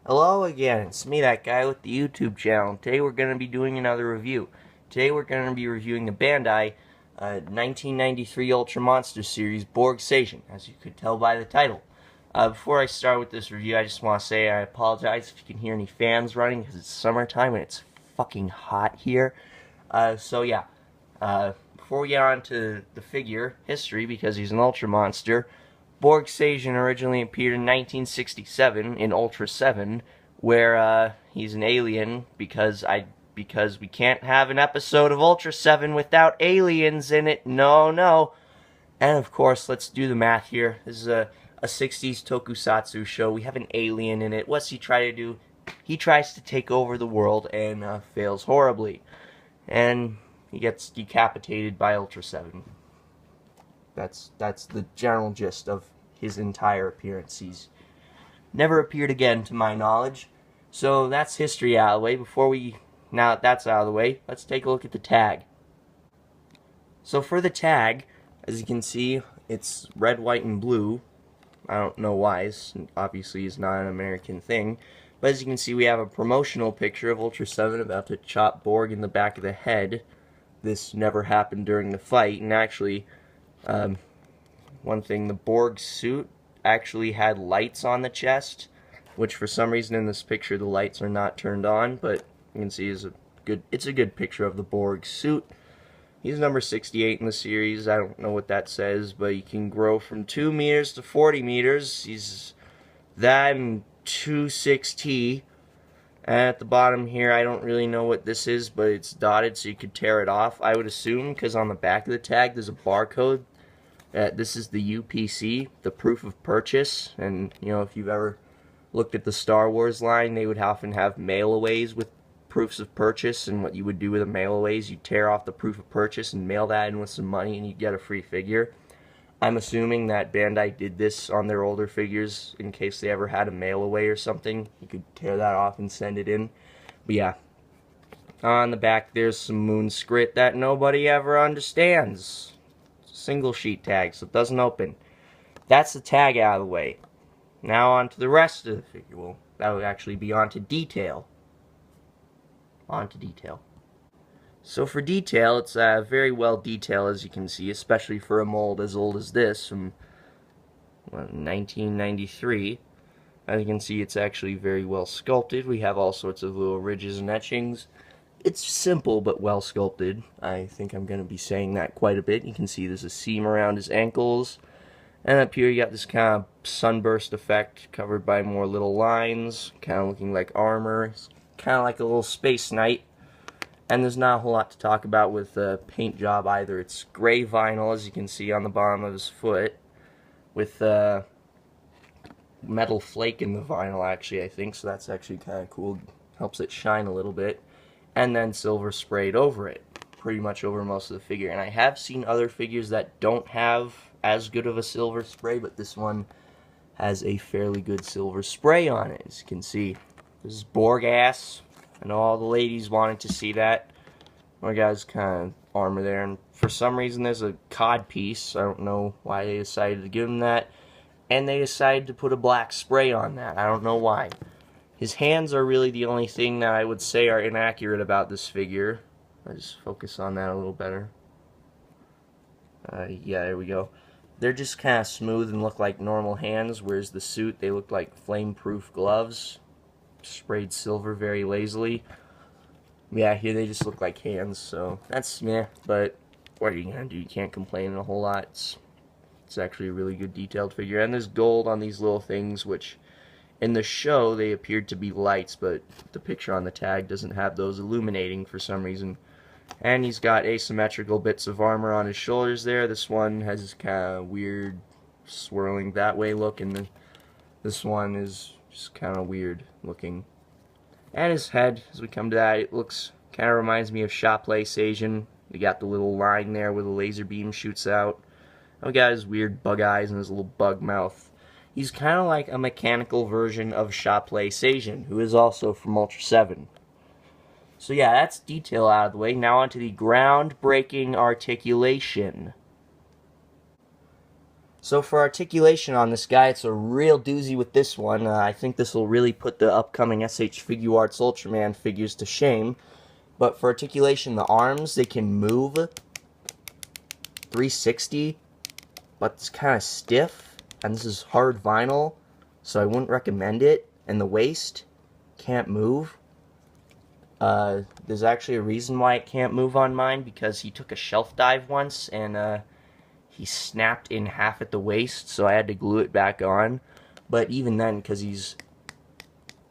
Hello again, it's me, that guy with the YouTube channel. Today we're going to be doing another review. Today we're going to be reviewing the Bandai 1993 Ultra Monster Series Borg Station, as you could tell by the title. Before I start with this review, I just want to say I apologize if you can hear any fans running, because it's summertime and it's fucking hot here. Before we get on to the figure history, because he's an Ultra Monster, Borg Station originally appeared in 1967 in Ultra 7, where he's an alien because we can't have an episode of Ultra 7 without aliens in it. No. And of course, let's do the math here. This is a 60s tokusatsu show. We have an alien in it. What's he try to do? He tries to take over the world and fails horribly. And he gets decapitated by Ultra 7. That's the general gist of his entire appearance. He's never appeared again, to my knowledge. So that's history out of the way. Now that that's out of the way, let's take a look at the tag. So for the tag, as you can see, it's red, white, and blue. I don't know why. Obviously, it's not an American thing. But as you can see, we have a promotional picture of Ultra 7 about to chop Borg in the back of the head. This never happened during the fight, and actually, one thing, the Borg suit actually had lights on the chest, which for some reason in this picture the lights are not turned on, but you can see it's a good picture of the Borg suit. He's number 68 in the series. I don't know what that says, but he can grow from 2 meters to 40 meters. He's that and 260. And at the bottom here, I don't really know what this is, but it's dotted so you could tear it off, I would assume, because on the back of the tag there's a barcode. This is the UPC, the proof of purchase, and you know, if you've ever looked at the Star Wars line, they would often have mail-aways with proofs of purchase, and what you would do with a mail-aways, you tear off the proof of purchase and mail that in with some money and you get a free figure. I'm assuming that Bandai did this on their older figures in case they ever had a mail-away or something. You could tear that off and send it in. But yeah, on the back there's some moon script that nobody ever understands. Single sheet tag, so it doesn't open. That's the tag out of the way. Now on to the rest of the figure. Well, that would actually be on to detail. So for detail, it's very well detailed, as you can see, especially for a mold as old as this from 1993. As you can see, it's actually very well sculpted. We have all sorts of little ridges and etchings. It's simple but well sculpted. I think I'm going to be saying that quite a bit. You can see there's a seam around his ankles. And up here you got this kind of sunburst effect covered by more little lines, kind of looking like armor. It's kind of like a little space knight. And there's not a whole lot to talk about with the paint job either. It's gray vinyl, as you can see on the bottom of his foot, with metal flake in the vinyl, actually, I think. So that's actually kind of cool. Helps it shine a little bit. And then silver sprayed over it, pretty much over most of the figure. And I have seen other figures that don't have as good of a silver spray, but this one has a fairly good silver spray on it. As you can see, this is Borg ass. I know all the ladies wanted to see that. My guy's kind of armor there, and for some reason there's a cod piece. I don't know why they decided to give him that, and they decided to put a black spray on that. I don't know why. His hands are really the only thing that I would say are inaccurate about this figure. I'll just focus on that a little better. Yeah, there we go. They're just kind of smooth and look like normal hands, whereas the suit, they look like flame-proof gloves. Sprayed silver very lazily. Yeah, here they just look like hands, so that's meh, but what are you going to do? You can't complain a whole lot. It's actually a really good detailed figure. And there's gold on these little things, which in the show, they appeared to be lights, but the picture on the tag doesn't have those illuminating for some reason. And he's got asymmetrical bits of armor on his shoulders there. This one has this kind of weird swirling that way look, and this one is just kind of weird looking. And his head, as we come to that, it looks, kind of reminds me of Chaplay Seijen. We got the little line there where the laser beam shoots out. And we got his weird bug eyes and his little bug mouth. He's kind of like a mechanical version of Chaplay Seijen, who is also from Ultra 7. So yeah, that's detail out of the way. Now onto the groundbreaking articulation. So for articulation on this guy, it's a real doozy with this one. I think this will really put the upcoming SH Figuarts Ultraman figures to shame. But for articulation, the arms, they can move 360, but it's kind of stiff, and this is hard vinyl, so I wouldn't recommend it. And the waist can't move. There's actually a reason why it can't move on mine, because he took a shelf dive once, and he snapped in half at the waist, so I had to glue it back on. But even then, because he's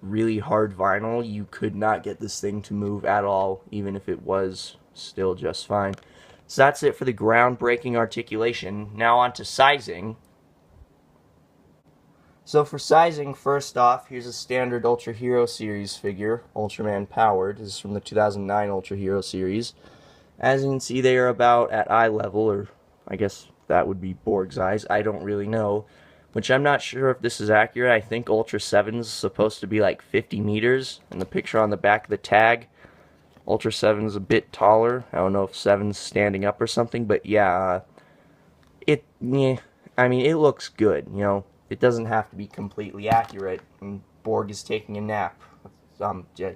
really hard vinyl, you could not get this thing to move at all, even if it was still just fine. So that's it for the groundbreaking articulation. Now on to sizing. So for sizing, first off, here's a standard Ultra Hero Series figure, Ultraman Powered. This is from the 2009 Ultra Hero Series. As you can see, they are about at eye level, or I guess that would be Borg's eyes. I don't really know, which I'm not sure if this is accurate. I think Ultra 7 is supposed to be like 50 meters, and the picture on the back of the tag, Ultra 7 is a bit taller. I don't know if 7's standing up or something, but yeah, I mean, it looks good, you know. It doesn't have to be completely accurate, and Borg is taking a nap.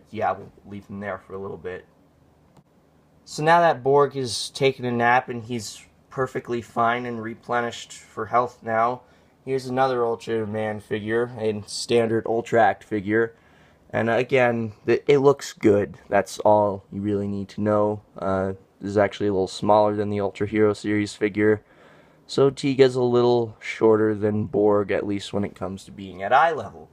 Yeah, we'll leave him there for a little bit. So now that Borg has taken a nap and he's perfectly fine and replenished for health now, here's another Ultraman figure, a standard Ultra Act figure. And again, it looks good. That's all you really need to know. This is actually a little smaller than the Ultra Hero Series figure. So Tiga's a little shorter than Borg, at least when it comes to being at eye level.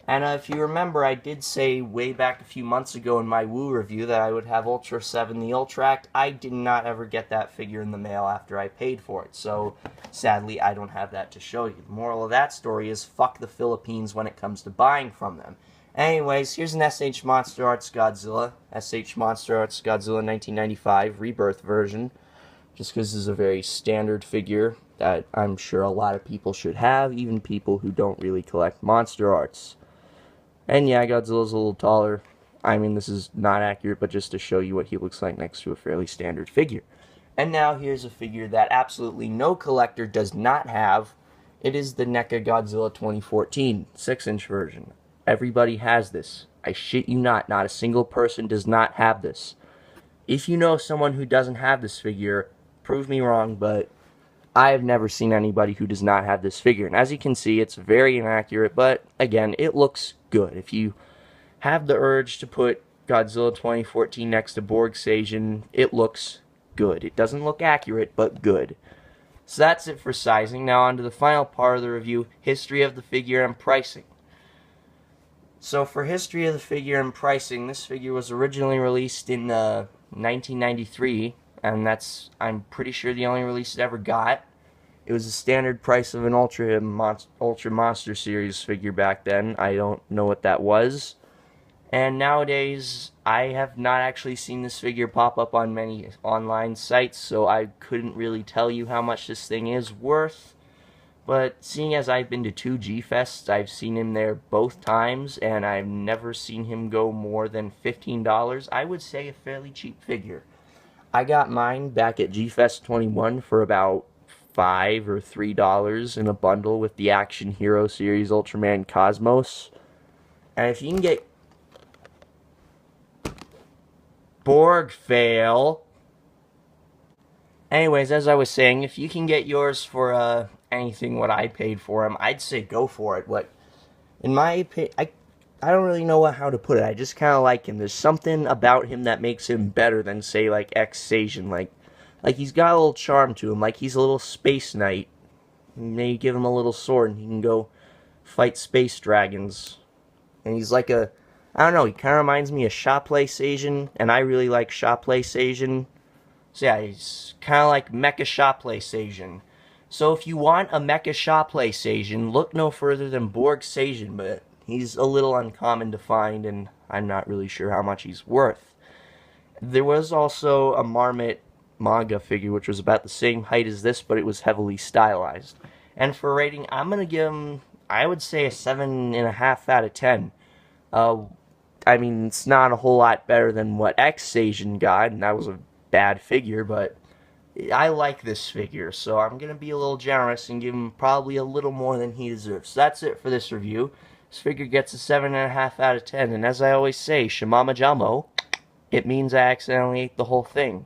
And if you remember, I did say way back a few months ago in my Woo review that I would have Ultra 7 the Ultra Act. I did not ever get that figure in the mail after I paid for it, so sadly I don't have that to show you. The moral of that story is fuck the Philippines when it comes to buying from them. Anyways, here's an SH Monster Arts Godzilla. SH Monster Arts Godzilla 1995 Rebirth version. Just because this is a very standard figure that I'm sure a lot of people should have, even people who don't really collect monster arts. And yeah, Godzilla's a little taller. I mean, this is not accurate, but just to show you what he looks like next to a fairly standard figure. And now here's a figure that absolutely no collector does not have. It is the NECA Godzilla 2014 6-inch version. Everybody has this. I shit you not a single person does not have this. If you know someone who doesn't have this figure, prove me wrong, but I have never seen anybody who does not have this figure. And as you can see, it's very inaccurate, but again, it looks good. If you have the urge to put Godzilla 2014 next to Borg Seijin, it looks good. It doesn't look accurate, but good. So that's it for sizing. Now on to the final part of the review, history of the figure and pricing. So for history of the figure and pricing, this figure was originally released in 1993, and that's, I'm pretty sure, the only release it ever got. It was the standard price of an Ultra Monster Series figure back then. I don't know what that was. And nowadays, I have not actually seen this figure pop up on many online sites, so I couldn't really tell you how much this thing is worth. But seeing as I've been to 2 G-Fests, I've seen him there both times, and I've never seen him go more than $15. I would say a fairly cheap figure. I got mine back at G-Fest 21 for about $5 or $3 in a bundle with the Action Hero Series Ultraman Cosmos. And if you can get Borg fail. Anyways, as I was saying, if you can get yours for anything what I paid for him, I'd say go for it. What, in my opinion, I don't really know how to put it. I just kind of like him. There's something about him that makes him better than, say, like X Seijin. Like he's got a little charm to him. Like he's a little space knight. Maybe give him a little sword and he can go fight space dragons. And he's like a, I don't know, he kind of reminds me of Shapley Seijin, and I really like Shapley Seijin. So yeah, he's kind of like Mecha Shapley Seijin. So if you want a Mecha Shapley Seijin, look no further than Borg Seijin, but he's a little uncommon to find, and I'm not really sure how much he's worth. There was also a Marmot manga figure, which was about the same height as this, but it was heavily stylized. And for rating, I'm going to give him, I would say, a 7.5 out of 10. I mean, it's not a whole lot better than what X Seijin got, and that was a bad figure, but I like this figure, so I'm going to be a little generous and give him probably a little more than he deserves. So that's it for this review. This figure gets a 7.5 out of 10, and as I always say, Shimama Jamo, it means I accidentally ate the whole thing.